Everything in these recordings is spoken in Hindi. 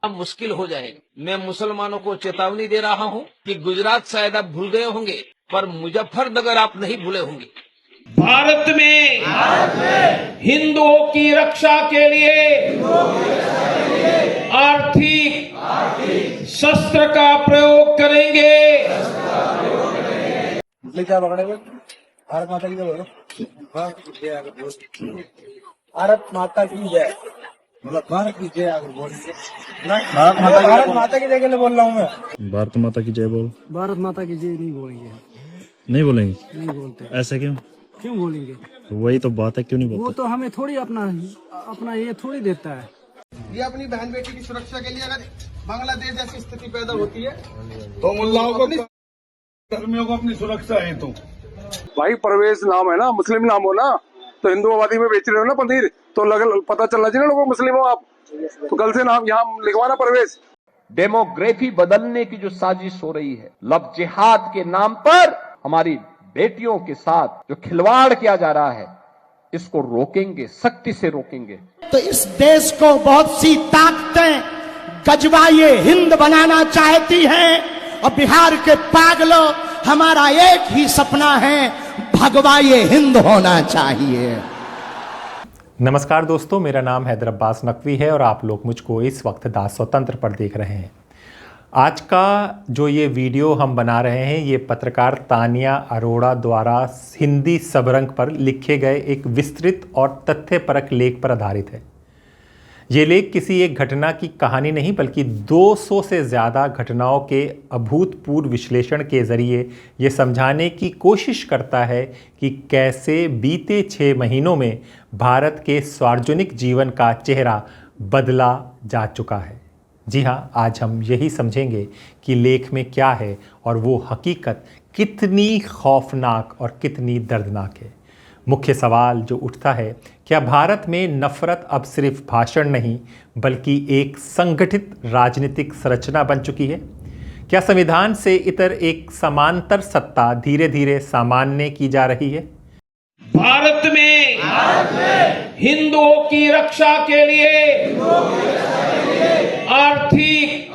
मुश्किल हो जाएगा। मैं मुसलमानों को चेतावनी दे रहा हूं कि गुजरात शायद आप भूल गए होंगे, पर मुजफ्फरनगर आप नहीं भूले होंगे। भारत में हिंदुओं की रक्षा के लिए आर्थिक शस्त्र का प्रयोग करेंगे। क्या पकड़े हुए? भारत माता की जय बोलो। भारत माता की जय। भारत की जय आगे बोलिए। भारत माता की जय के लिए बोल रहा हूँ मैं। भारत माता की जय बोल। भारत माता की जय नहीं बोलेंगे। नहीं बोलेंगे? नहीं बोलते। ऐसे क्यों? क्यों बोलेंगे? तो वही तो बात है, क्यों नहीं वो बोलते? तो हमें थोड़ी अपना ये थोड़ी देता है। ये अपनी बहन बेटी की सुरक्षा के लिए अगर बांग्लादेश जैसी स्थिति पैदा होती है तो मुल्लाओं को, धर्मियों को अपनी सुरक्षा है। तो भाई परवेज नाम है ना, मुस्लिम नाम हो ना, तो हिंदू आबादी में बेच रहे हो ना पनीर, तो पता चलना चाहिए ना लोगों को मुस्लिम हो आप, तो कल से नाम यहाँ लिखवाना परवेज। डेमोग्राफी बदलने की जो साजिश हो रही है, लव जिहाद के नाम पर हमारी बेटियों के साथ जो खिलवाड़ किया जा रहा है, इसको रोकेंगे, सख्ती से रोकेंगे। तो इस देश को बहुत सी ताकतें गजवाए हिंद बनाना चाहती हैं और बिहार के पागलों, हमारा एक ही सपना है, भगवाए हिंद होना चाहिए। नमस्कार दोस्तों, मेरा नाम हैदर अब्बास नकवी है और आप लोग मुझको इस वक्त दास स्वतंत्र पर देख रहे हैं। आज का जो ये वीडियो हम बना रहे हैं, ये पत्रकार तानिया अरोड़ा द्वारा हिंदी सबरंग पर लिखे गए एक विस्तृत और तथ्यपरक लेख पर आधारित है। ये लेख किसी एक घटना की कहानी नहीं, बल्कि 200 से ज़्यादा घटनाओं के अभूतपूर्व विश्लेषण के ज़रिए ये समझाने की कोशिश करता है कि कैसे बीते 6 महीनों में भारत के सार्वजनिक जीवन का चेहरा बदला जा चुका है। जी हाँ, आज हम यही समझेंगे कि लेख में क्या है और वो हकीकत कितनी खौफनाक और कितनी दर्दनाक है। मुख्य सवाल जो उठता है, क्या भारत में नफ़रत अब सिर्फ भाषण नहीं बल्कि एक संगठित राजनीतिक संरचना बन चुकी है? क्या संविधान से इतर एक समांतर सत्ता धीरे धीरे सामान्य की जा रही है? भारत में हिंदुओं की रक्षा के लिए आर्थिक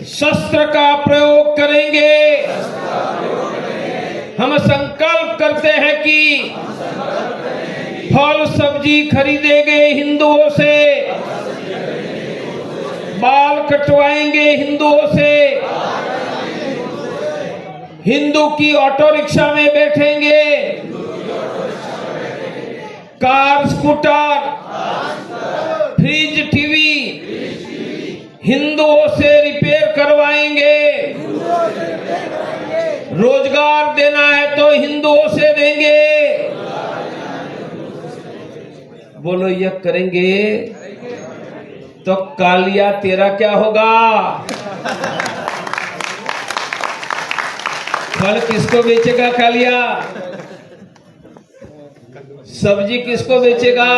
शस्त्र का प्रयोग करेंगे। हम संकल्प करते हैं कि फल सब्जी खरीदेंगे हिंदुओं से, बाल कटवाएंगे हिंदुओं से, हिंदू की ऑटो रिक्शा में बैठेंगे, कार स्कूटर फ्रिज टीवी हिंदुओं से रिपेयर करवाएंगे। रोजगार देना है तो हिंदुओं से देंगे। बोलो ये करेंगे तो कालिया तेरा क्या होगा? फल किसको बेचेगा कालिया? सब्जी किसको बेचेगा?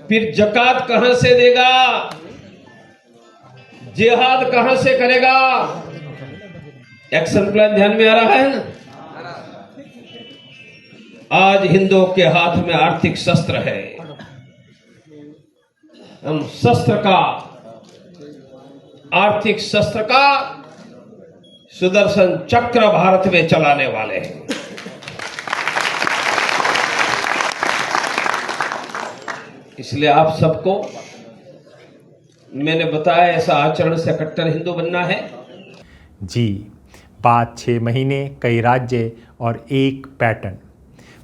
फिर जकात कहां से देगा? जिहाद कहां से करेगा? एक्शन प्लान ध्यान में आ रहा है ना? आज हिंदुओं के हाथ में आर्थिक शस्त्र है। हम आर्थिक शस्त्र का सुदर्शन चक्र भारत में चलाने वाले हैं। इसलिए आप सबको मैंने बताया, ऐसा आचरण से कट्टर हिंदू बनना है। जी, बात 6 महीने, कई राज्य और एक पैटर्न।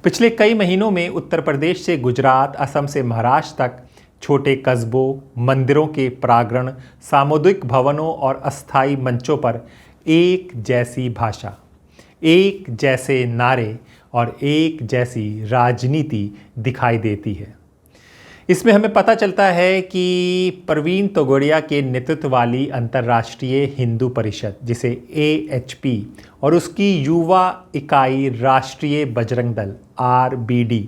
पिछले कई महीनों में उत्तर प्रदेश से गुजरात, असम से महाराष्ट्र तक छोटे कस्बों, मंदिरों के प्रांगण, सामुदायिक भवनों और अस्थायी मंचों पर एक जैसी भाषा, एक जैसे नारे और एक जैसी राजनीति दिखाई देती है। इसमें हमें पता चलता है कि प्रवीण तोगड़िया के नेतृत्व वाली अंतर्राष्ट्रीय हिंदू परिषद, जिसे AHP, और उसकी युवा इकाई राष्ट्रीय बजरंग दल RBD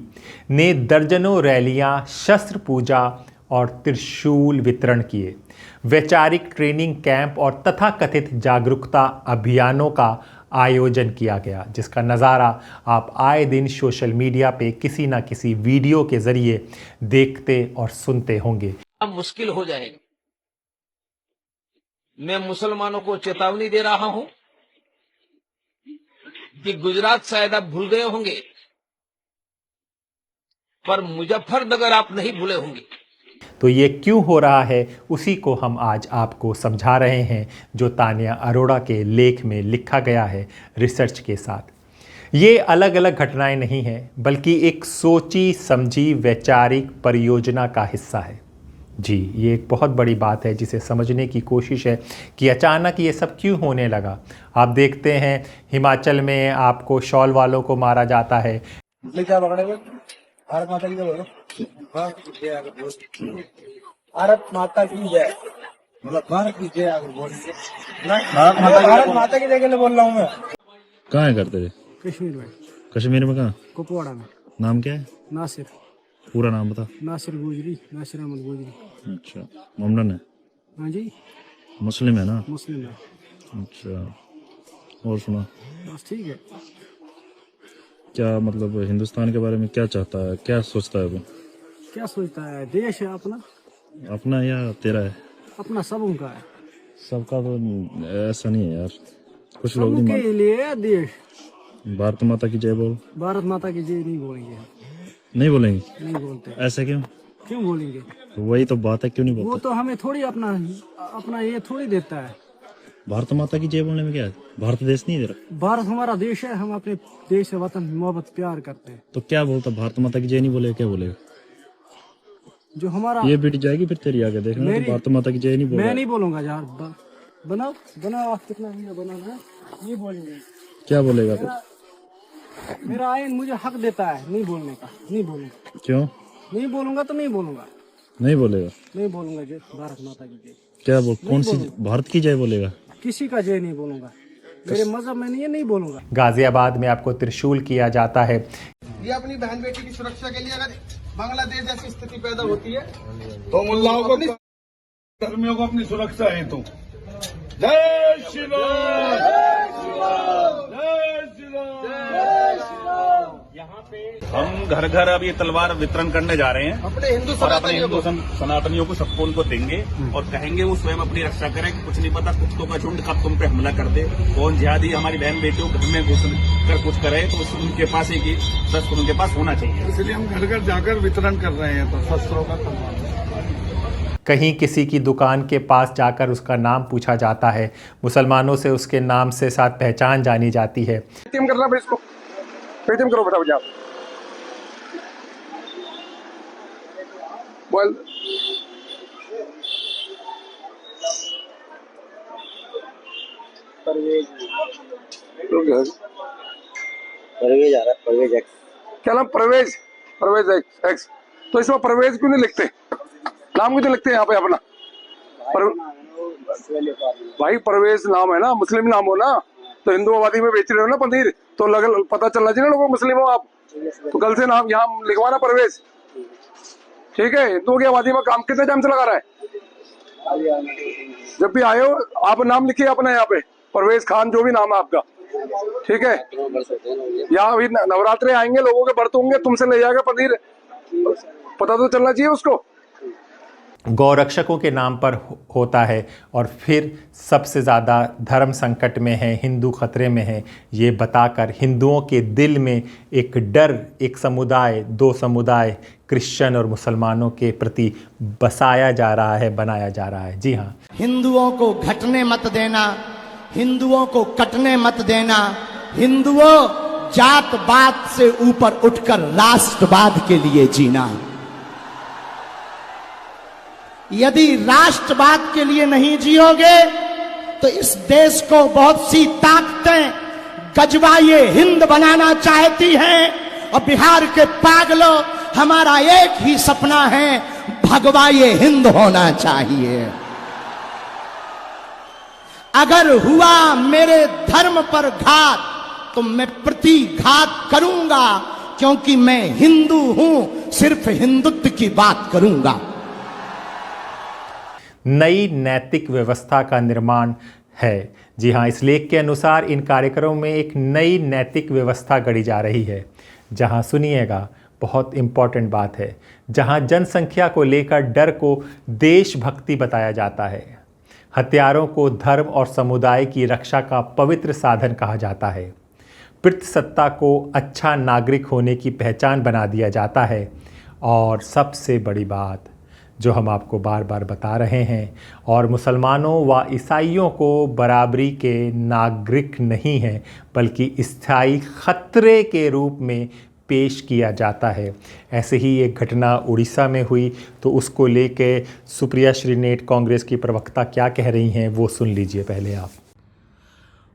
ने दर्जनों रैलियां, शस्त्र पूजा और त्रिशूल वितरण किए, वैचारिक ट्रेनिंग कैंप और तथाकथित जागरूकता अभियानों का आयोजन किया गया, जिसका नज़ारा आप आए दिन सोशल मीडिया पे किसी ना किसी वीडियो के ज़रिए देखते और सुनते होंगे। मुश्किल हो जाएगा। मैं मुसलमानों को चेतावनी दे रहा हूं कि गुजरात शायद आप भूल गए होंगे, पर मुजफ्फरनगर आप नहीं भूले होंगे। तो ये क्यों हो रहा है उसी को हम आज आपको समझा रहे हैं, जो तानिया अरोड़ा के लेख में लिखा गया है रिसर्च के साथ। ये अलग अलग घटनाएं नहीं हैं, बल्कि एक सोची समझी वैचारिक परियोजना का हिस्सा है। जी, ये एक बहुत बड़ी बात है जिसे समझने की कोशिश है कि अचानक ये सब क्यों होने लगा। आप देखते हैं हिमाचल में आपको शॉल वालों को मारा जाता है। क्या पकड़े हुए? भारत माता की जय बोलो। भारत माता की जय, मतलब भारत की जय अगर बोलेंगे। भारत माता की जय के लिए बोल रहा हूँ मैं। कहाँ है करते थे? कश्मीर में। कश्मीर में कहाँ? कुपवाड़ा में। नाम क्या है? नासिर। पूरा नाम बता। नासिर गोजरी, नासिर अहमद गोजरी। अच्छा, मोमडन है? हाँ जी, मुस्लिम है ना? मुस्लिम है। अच्छा, और सुना? बस ठीक है। क्या मतलब हिंदुस्तान के बारे में क्या चाहता है, क्या सोचता है वो? क्या सोचता है? देश है अपना। अपना या तेरा है? अपना सबों का है। सबका तो ऐसा नहीं है यार, कुछ लोग सबों नहीं के लिए देश। भारत माता की जय बोल। भारत माता की जय नहीं बोलेंगे। नहीं बोलेंगे? नहीं बोलते। ऐसा क्यों? क्यों बोलेंगे? वही तो बात है, क्यों नहीं वो बोलते? तो हमें थोड़ी अपना ये थोड़ी देता है। भारत माता की जय बोलने में क्या है? भारत देश नहीं दे रहा? भारत हमारा देश है, हम अपने देश से वतन मोहब्बत प्यार करते हैं। तो क्या बोलता? भारत माता की जय नहीं बोलेगा, क्या बोलेगा? जो हमारा ये बीट जाएगी फिर तेरी आगे देखना, तो भारत माता की जय नहीं बोलेगा। मैं नहीं बोलूंगा यार। बनाओ आप कितना भी बनाना है, नहीं बोलेंगे। क्या बोलेगा तो? मेरा आयन मुझे हक देता है नहीं बोलने का। नहीं बोलूंगा। क्यों नहीं बोलूंगा तो नहीं बोलूंगा। नहीं बोलेगा? नहीं बोलूंगा जय भारत माता की जय। क्या बोल? कौन सी भारत की जय बोलेगा? किसी का जय नहीं बोलूंगा। मेरे मजहब में नहीं है, नहीं बोलूंगा। गाजियाबाद में आपको त्रिशूल किया जाता है। ये अपनी बहन बेटी की सुरक्षा के लिए अगर बांग्लादेश जैसी स्थिति पैदा होती है तो मुल्लाओं को, धर्मियों को अपनी सुरक्षा हेतु जय श्री राम, जय श्री राम। यहाँ पे हम घर घर अब ये तलवार वितरण करने जा रहे हैं अपने हिंदू और अपने हिंदू सनातनियों को सबको उनको देंगे और कहेंगे वो स्वयं अपनी रक्षा करें कि कुछ नहीं पता कुत्तों का झुंड कब तुम पे हमला कर दे, कौन जिहादी हमारी बहन बेटियों को घर में घुस कर कुछ करे, तो उनके पास एक शस्त्र उनके पास होना चाहिए। इसलिए हम घर घर जाकर वितरण कर रहे हैं तो शस्त्रों का। कहीं किसी की दुकान के पास जाकर उसका नाम पूछा जाता है, मुसलमानों से उसके नाम से साथ पहचान जानी जाती है। पेटीएम करना फिर इसको, पेटीएम करो फटाफट आप। बोल परवेज आ रहा है, परवेज एक्स। क्या नाम? परवेज, परवेज एक्स। तो इसमें परवेज क्यों नहीं लिखते? नाम क्यों नहीं लिखते यहाँ पे अपना? भाई परवेज नाम है ना, मुस्लिम नाम हो ना, तो हिंदू आबादी में बेच रहे हो ना पनीर, तो पता चलना चाहिए ना लोगों को मुस्लिम हो आप, तो कल से नाम यहाँ लिखवाना परवेज। ठीक है? हिंदुओं की आबादी में काम कितने टाइम से लगा रहा है? जब भी आए हो आप नाम लिखिए अपना यहाँ पे, परवेज खान जो भी नाम है आपका। ठीक है? यहाँ अभी नवरात्रे आएंगे, लोगों के व्रत होंगे, तुमसे ले जाएगा पनीर, पता तो चलना चाहिए उसको। गौरक्षकों के नाम पर होता है और फिर सबसे ज़्यादा धर्म संकट में है, हिंदू खतरे में है, ये बताकर हिंदुओं के दिल में एक डर, एक समुदाय, दो समुदाय क्रिश्चियन और मुसलमानों के प्रति बसाया जा रहा है, बनाया जा रहा है। जी हाँ, हिंदुओं को घटने मत देना, हिंदुओं को कटने मत देना, हिंदुओं जात पात से ऊपर उठकर राष्ट्रवाद के लिए जीना। यदि राष्ट्रवाद के लिए नहीं जियोगे तो इस देश को बहुत सी ताकतें गजवाए हिंद बनाना चाहती हैं और बिहार के पागलों, हमारा एक ही सपना है, भगवाए हिंद होना चाहिए। अगर हुआ मेरे धर्म पर घात तो मैं प्रतिघात करूंगा, क्योंकि मैं हिंदू हूं, सिर्फ हिंदुत्व की बात करूंगा। नई नैतिक व्यवस्था का निर्माण है। जी हाँ, इस लेख के अनुसार इन कार्यक्रमों में एक नई नैतिक व्यवस्था गढ़ी जा रही है, जहाँ सुनिएगा बहुत इम्पॉर्टेंट बात है, जहां जनसंख्या को लेकर डर को देशभक्ति बताया जाता है। हथियारों को धर्म और समुदाय की रक्षा का पवित्र साधन कहा जाता है। पितृसत्ता को अच्छा नागरिक होने की पहचान बना दिया जाता है। और सबसे बड़ी बात जो हम आपको बार बार बता रहे हैं, और मुसलमानों व ईसाइयों को बराबरी के नागरिक नहीं हैं, बल्कि स्थायी खतरे के रूप में पेश किया जाता है। ऐसे ही एक घटना उड़ीसा में हुई, तो उसको लेके सुप्रिया श्रीनेट कांग्रेस की प्रवक्ता क्या कह रही हैं वो सुन लीजिए पहले आप।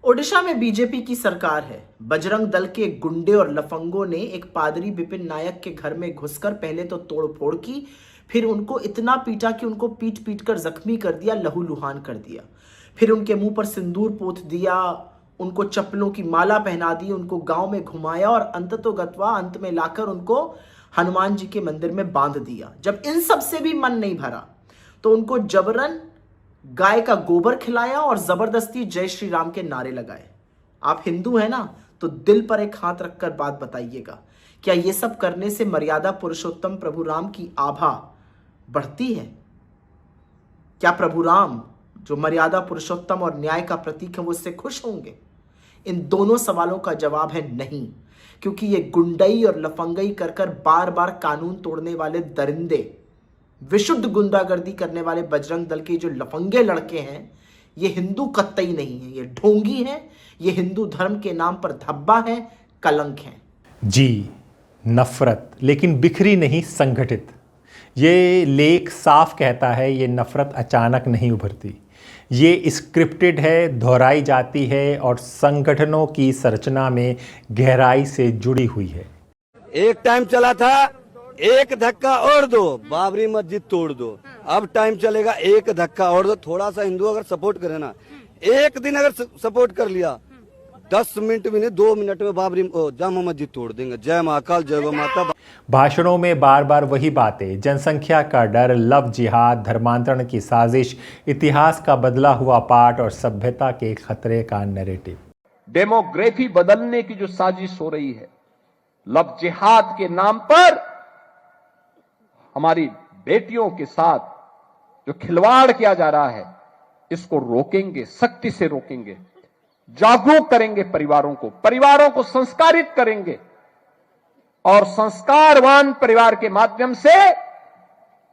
ओडिशा में बीजेपी की सरकार है। बजरंग दल के गुंडे और लफंगों ने एक पादरी विपिन नायक के घर में घुसकर पहले तो तोड़फोड़ की, फिर उनको इतना पीटा कि उनको पीट पीट कर जख्मी कर दिया, लहूलुहान कर दिया। फिर उनके मुंह पर सिंदूर पोत दिया, उनको चप्पलों की माला पहना दी, उनको गांव में घुमाया और अंत में लाकर उनको हनुमान जी के मंदिर में बांध दिया। जब इन सब से भी मन नहीं भरा तो उनको जबरन गाय का गोबर खिलाया और जबरदस्ती जय श्री राम के नारे लगाए। आप हिंदू हैं ना, तो दिल पर एक हाथ रखकर बात बताइएगा, क्या ये सब करने से मर्यादा पुरुषोत्तम प्रभु राम की आभा बढ़ती है? क्या प्रभु राम जो मर्यादा पुरुषोत्तम और न्याय का प्रतीक है वो इससे खुश होंगे? इन दोनों सवालों का जवाब है नहीं, क्योंकि ये गुंडई और लफंगई कर कर बार बार कानून तोड़ने वाले दरिंदे, विशुद्ध गुंडागर्दी करने वाले बजरंग दल के जो लफंगे लड़के हैं, ये हिंदू कतई नहीं है, ये ढोंगी हैं, ये हिंदू धर्म के नाम पर धब्बा है, कलंक है। जी, नफरत, लेकिन बिखरी नहीं, संगठित। ये लेख साफ कहता है ये नफरत अचानक नहीं उभरती, ये स्क्रिप्टेड है, दोहराई जाती है और संगठनों की संरचना में गहराई से जुड़ी हुई है। एक टाइम चला था एक धक्का और दो, बाबरी मस्जिद तोड़ दो। अब टाइम चलेगा एक धक्का और दो। थोड़ा सा हिंदू अगर सपोर्ट करे ना, एक दिन अगर सपोर्ट कर लिया, 10 मिनट भी नहीं, 2 मिनट में बाबरी जामा मस्जिद तोड़ देंगे। जय महाकाल, जय गौ माता। भाषणों में बार बार वही बातें, जनसंख्या का डर, लव जिहाद, धर्मांतरण की साजिश, इतिहास का बदला हुआ पाठ और सभ्यता के खतरे का नैरेटिव। डेमोग्राफी बदलने की जो साजिश हो रही है, लव जिहाद के नाम पर हमारी बेटियों के साथ जो खिलवाड़ किया जा रहा है, इसको रोकेंगे, सख्ती से रोकेंगे। जागरूक करेंगे परिवारों को संस्कारित करेंगे और संस्कारवान परिवार के माध्यम से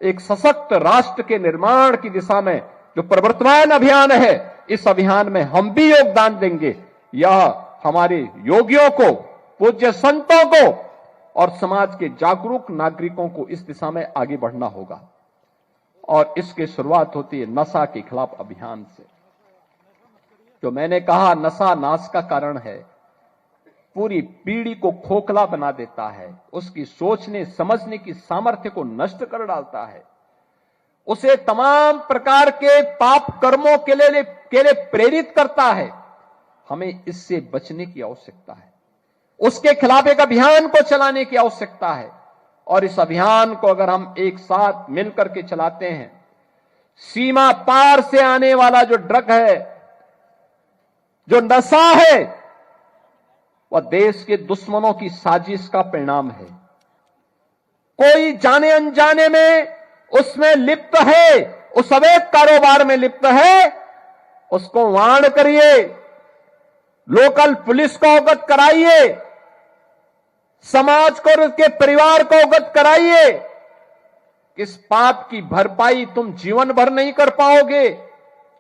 एक सशक्त राष्ट्र के निर्माण की दिशा में जो प्रवर्तमान अभियान है, इस अभियान में हम भी योगदान देंगे। यह हमारे योगियों को, पूज्य संतों को और समाज के जागरूक नागरिकों को इस दिशा में आगे बढ़ना होगा। और इसकी शुरुआत होती है नशा के खिलाफ अभियान से। जो मैंने कहा, नशा नाश का कारण है, पूरी पीढ़ी को खोखला बना देता है, उसकी सोचने समझने की सामर्थ्य को नष्ट कर डालता है, उसे तमाम प्रकार के पाप कर्मों के लिए प्रेरित करता है। हमें इससे बचने की आवश्यकता है, उसके खिलाफ एक अभियान को चलाने की आवश्यकता है। और इस अभियान को अगर हम एक साथ मिलकर के चलाते हैं, सीमा पार से आने वाला जो ड्रग है, जो नशा है, वह देश के दुश्मनों की साजिश का परिणाम है। कोई जाने अनजाने में उसमें लिप्त है, उस अवैध कारोबार में लिप्त है, उसको वार्न करिए, लोकल पुलिस को अवगत कराइए, समाज को और उसके परिवार को अवगत कराइए। इस पाप की भरपाई तुम जीवन भर नहीं कर पाओगे।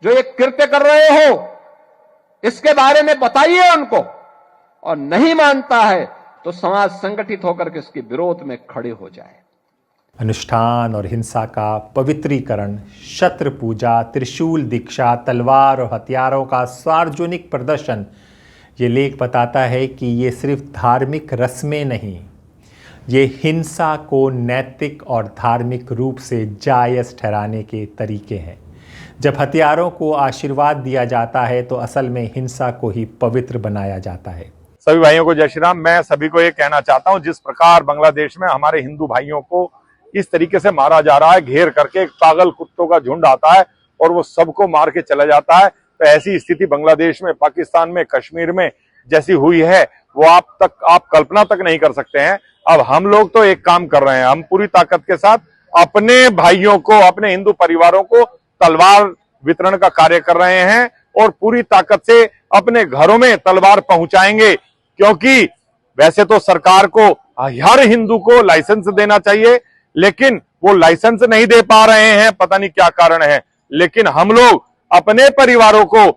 जो ये कृत्य कर रहे हो, इसके बारे में बताइए उनको, और नहीं मानता है तो समाज संगठित होकर के इसके विरोध में खड़े हो जाए। अनुष्ठान और हिंसा का पवित्रीकरण, शस्त्र पूजा, त्रिशूल दीक्षा, तलवार और हथियारों का सार्वजनिक प्रदर्शन, ये लेख बताता है कि ये सिर्फ धार्मिक रस्में नहीं, ये हिंसा को नैतिक और धार्मिक रूप से जायज़ ठहराने के तरीके हैं। जब हथियारों को आशीर्वाद दिया जाता है तो असल में हिंसा को ही पवित्र बनाया जाता है। सभी भाइयों को जय श्री राम। मैं सभी को ये कहना चाहता हूँ, जिस प्रकार बांग्लादेश में हमारे हिंदू भाइयों को इस तरीके से मारा जा रहा है, घेर करके एक पागल कुत्तों का झुंड आता है और वो सबको मार के चला जाता है, तो ऐसी स्थिति बांग्लादेश में, पाकिस्तान में, कश्मीर में जैसी हुई है वो आप कल्पना तक नहीं कर सकते हैं। अब हम लोग तो एक काम कर रहे हैं, हम पूरी ताकत के साथ अपने भाइयों को, अपने हिंदू परिवारों को तलवार वितरण का कार्य कर रहे हैं और पूरी ताकत से अपने घरों में तलवार पहुंचाएंगे, क्योंकि वैसे तो सरकार को हर हिंदू को लाइसेंस देना चाहिए, लेकिन वो लाइसेंस नहीं दे पा रहे हैं, पता नहीं क्या कारण है। लेकिन हम लोग अपने परिवारों को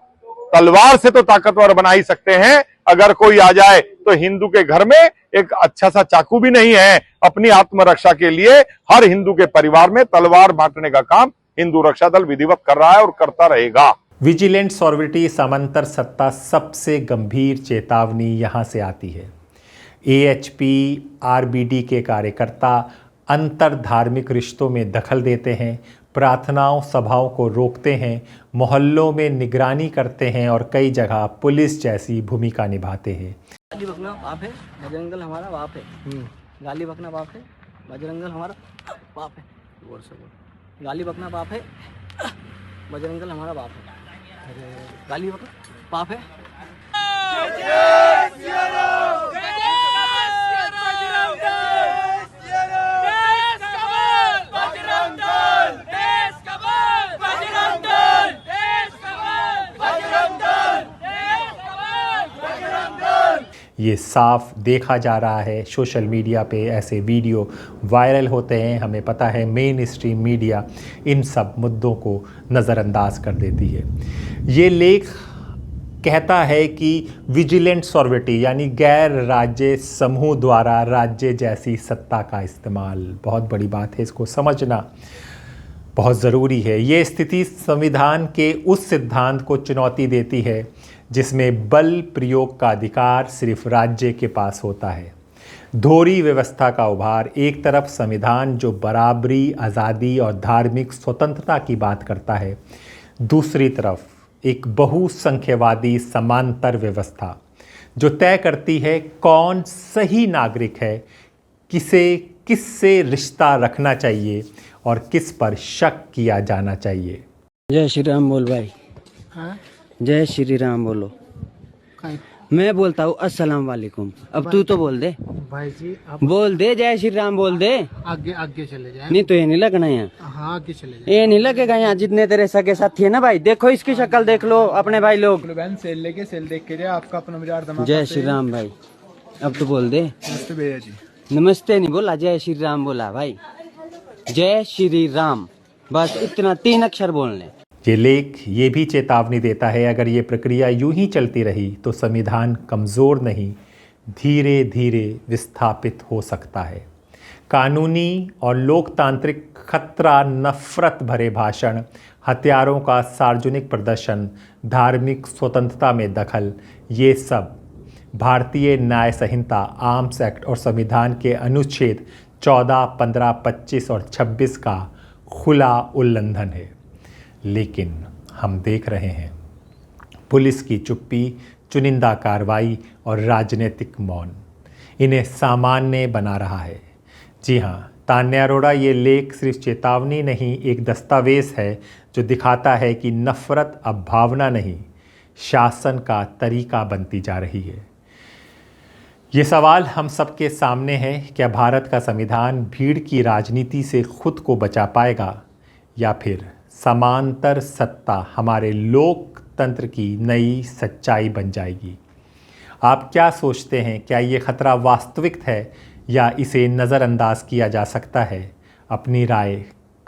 तलवार से तो ताकतवर बना ही सकते हैं। अगर कोई आ जाए तो हिंदू के घर में एक अच्छा सा चाकू भी नहीं है। अपनी आत्मरक्षा के लिए हर हिंदू के परिवार में तलवार बांटने का काम हिंदू रक्षा दल विधिवत कर रहा है और करता रहेगा। विजिलेंट सॉर्विटी समांतर सत्ता सबसे गंभीर चेतावनी यहां से आती है। एएचपी आरबीडी के कार्यकर्ता अंतर धार्मिक रिश्तों में दखल देते हैं, प्रार्थनाओं सभाओं को रोकते हैं, मोहल्लों में निगरानी करते हैं और कई जगह पुलिस जैसी भूमिका निभाते हैं। गाली बकना बाप है, बजरंगल हमारा बाप है। गाली बकना बाप है, बजरंगल हमारा बाप है। गाली बकना बाप है, बजरंगल हमारा बाप है। गाली बकना बाप है। ये साफ देखा जा रहा है, सोशल मीडिया पे ऐसे वीडियो वायरल होते हैं। हमें पता है मेन स्ट्रीम मीडिया इन सब मुद्दों को नज़रअंदाज कर देती है। ये लेख कहता है कि विजिलेंट सॉर्विटी यानी गैर राज्य समूह द्वारा राज्य जैसी सत्ता का इस्तेमाल, बहुत बड़ी बात है, इसको समझना बहुत ज़रूरी है। ये स्थिति संविधान के उस सिद्धांत को चुनौती देती है जिसमें बल प्रयोग का अधिकार सिर्फ राज्य के पास होता है। दोहरी व्यवस्था का उभार, एक तरफ संविधान जो बराबरी, आज़ादी और धार्मिक स्वतंत्रता की बात करता है, दूसरी तरफ एक बहुसंख्यवादी समांतर व्यवस्था जो तय करती है कौन सही नागरिक है, किससे रिश्ता रखना चाहिए और किस पर शक किया जाना चाहिए। जय श्री राम बोल भाई। हाँ? जय श्री राम बोलो। मैं बोलता हूँ अस्सलाम वालेकुम। अब तू तो बोल दे भाई जी, बोल दे जय श्री राम बोल दे। आगे आगे चले जाए। नहीं तो ये नहीं लगना यहाँ। हाँ आगे चले जाए। ये नहीं लगेगा यहाँ। जितने तेरे सगे साथी है ना भाई, देखो इसकी शक्ल देख लो अपने भाई लोग। सेल लेके सेल देख के आपका अपना बाजार दमा। जय श्री राम भाई। अब तो बोल दे। नमस्ते भैया जी। नमस्ते नहीं बोला, जय श्री राम बोला भाई। जय श्री राम, बस इतना 3 अक्षर बोलने। ये लेख ये भी चेतावनी देता है, अगर ये प्रक्रिया यूं ही चलती रही तो संविधान कमज़ोर नहीं, धीरे धीरे विस्थापित हो सकता है। कानूनी और लोकतांत्रिक खतरा, नफरत भरे भाषण, हथियारों का सार्वजनिक प्रदर्शन, धार्मिक स्वतंत्रता में दखल, ये सब भारतीय न्याय संहिता, आर्म्स एक्ट और संविधान के अनुच्छेद 14, 15, 25 और 26 का खुला उल्लंघन है। लेकिन हम देख रहे हैं पुलिस की चुप्पी, चुनिंदा कार्रवाई और राजनीतिक मौन इन्हें सामान्य बना रहा है। जी हाँ, तान्या अरोड़ा, ये लेख सिर्फ चेतावनी नहीं, एक दस्तावेज है जो दिखाता है कि नफरत अब भावना नहीं, शासन का तरीका बनती जा रही है। ये सवाल हम सबके सामने है, क्या भारत का संविधान भीड़ की राजनीति से खुद को बचा पाएगा या फिर समांतर सत्ता हमारे लोकतंत्र की नई सच्चाई बन जाएगी? आप क्या सोचते हैं? क्या ये खतरा वास्तविक है या इसे नज़रअंदाज किया जा सकता है? अपनी राय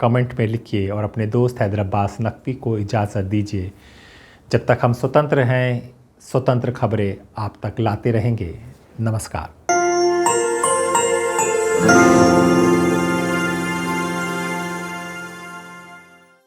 कमेंट में लिखिए और अपने दोस्त हैदर अब्बास नकवी को इजाज़त दीजिए। जब तक हम स्वतंत्र हैं, स्वतंत्र खबरें आप तक लाते रहेंगे। नमस्कार।